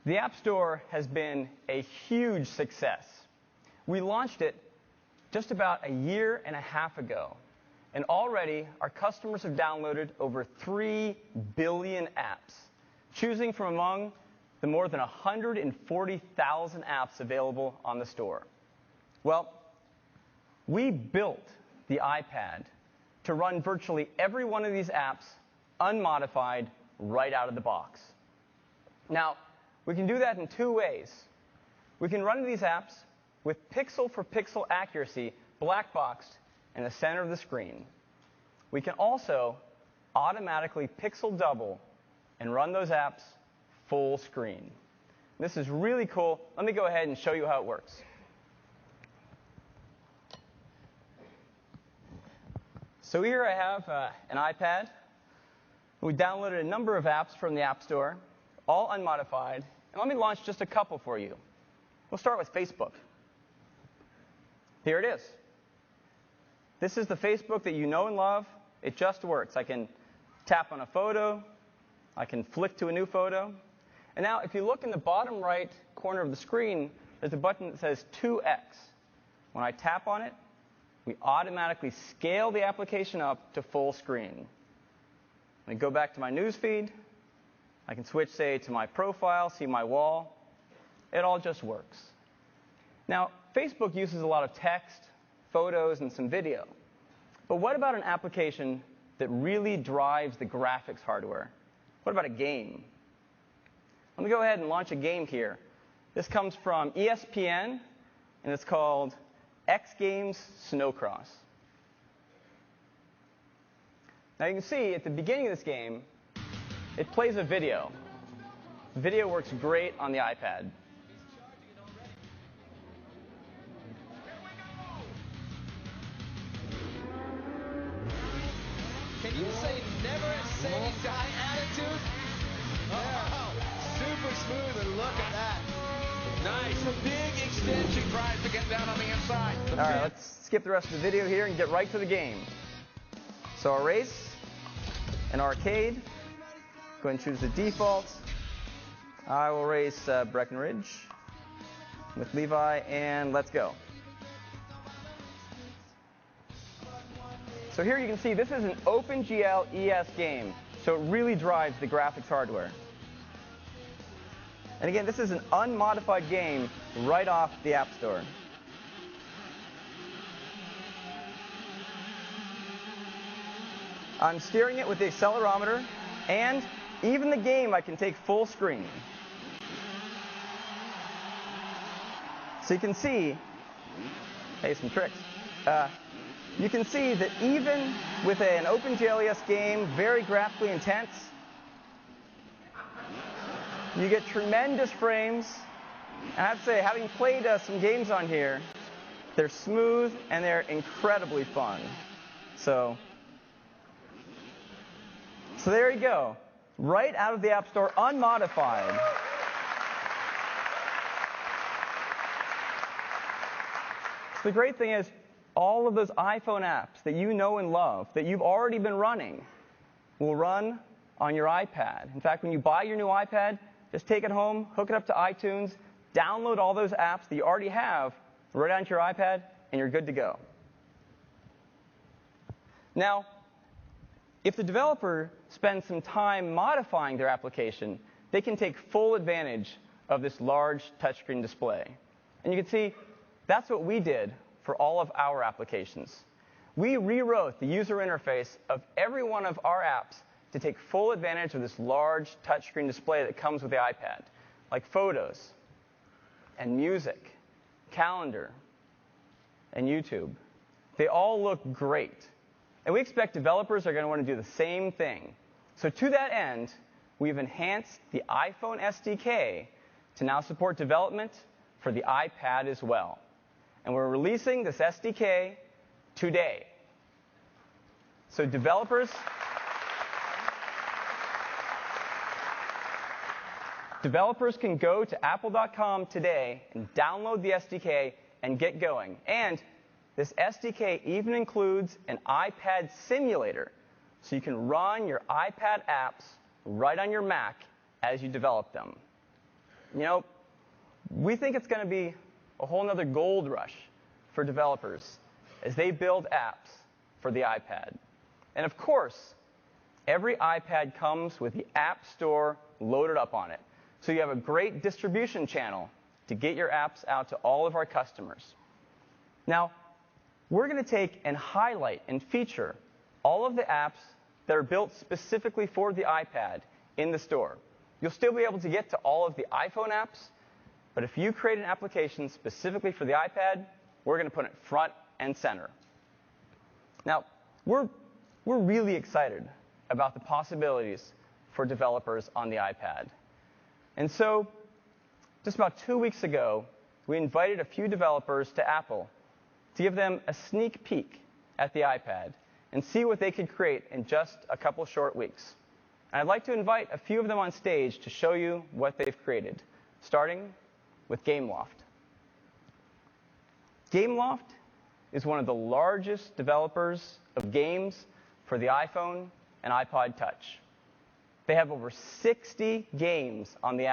The App Store has been a huge success. We launched it just about a year and a half ago, and already our customers have downloaded over 3 billion apps, choosing from among the more than 140,000 apps available on the store. Well, we built the iPad to run virtually every one of these apps unmodified right out of the box. Now, we can do that in 2 ways. We can run these apps with pixel-for-pixel accuracy black boxed in the center of the screen. We can also automatically pixel double and run those apps full screen. This is really cool. Let me go ahead and show you how it works. So here I have an iPad. We downloaded a number of apps from the App Store, all unmodified. And let me launch just a couple for you. We'll start with Facebook. Here it is. This is the Facebook that you know and love. It just works. I can tap on a photo. I can flick to a new photo. And now, if you look in the bottom right corner of the screen, there's a button that says 2x. When I tap on it, we automatically scale the application up to full screen. When I go back to my news feed, I can switch, say, to my profile, see my wall. It all just works. Now, Facebook uses a lot of text, photos, and some video. But what about an application that really drives the graphics hardware? What about a game? Let me go ahead and launch a game here. This comes from ESPN, and it's called X Games Snowcross. Now you can see at the beginning of this game, it plays a video. The video works great on the iPad. Can you say never say die attitude? Oh, super smooth, and look at that. Nice, a big extension tries to get down on the inside. All right, let's skip the rest of the video here and get right to the game. So a race, an arcade. Go ahead and choose the default. I will race Breckenridge with Levi, and let's go. So here you can see this is an OpenGL ES game, so it really drives the graphics hardware. And again, this is an unmodified game right off the App Store. I'm steering it with the accelerometer, and even the game I can take full screen. So you can see, hey, some tricks. You can see that even with an OpenGL ES game, very graphically intense, you get tremendous frames. And I have to say, having played some games on here, they're smooth and they're incredibly fun. So there you go. Right out of the App Store, unmodified. So the great thing is, all of those iPhone apps that you know and love, that you've already been running, will run on your iPad. In fact, when you buy your new iPad, just take it home, hook it up to iTunes, download all those apps that you already have right onto your iPad, and you're good to go. Now, if the developer spends some time modifying their application, they can take full advantage of this large touchscreen display. And you can see that's what we did for all of our applications. We rewrote the user interface of every one of our apps to take full advantage of this large touchscreen display that comes with the iPad, like Photos, and Music, Calendar, and YouTube. They all look great. And we expect developers are going to want to do the same thing. So to that end, we've enhanced the iPhone SDK to now support development for the iPad as well. And we're releasing this SDK today. So developers can go to apple.com today and download the SDK and get going. And this SDK even includes an iPad simulator, so you can run your iPad apps right on your Mac as you develop them. we think it's going to be a whole nother gold rush for developers as they build apps for the iPad. And of course, every iPad comes with the App Store loaded up on it. So you have a great distribution channel to get your apps out to all of our customers. Now, we're going to take and highlight and feature all of the apps that are built specifically for the iPad in the store. You'll still be able to get to all of the iPhone apps, but if you create an application specifically for the iPad, we're going to put it front and center. Now, we're really excited about the possibilities for developers on the iPad. And so, just about 2 weeks ago, we invited a few developers to Apple to give them a sneak peek at the iPad and see what they could create in just a couple short weeks. And I'd like to invite a few of them on stage to show you what they've created, starting with Gameloft. Gameloft is one of the largest developers of games for the iPhone and iPod Touch. They have over 60 games on the App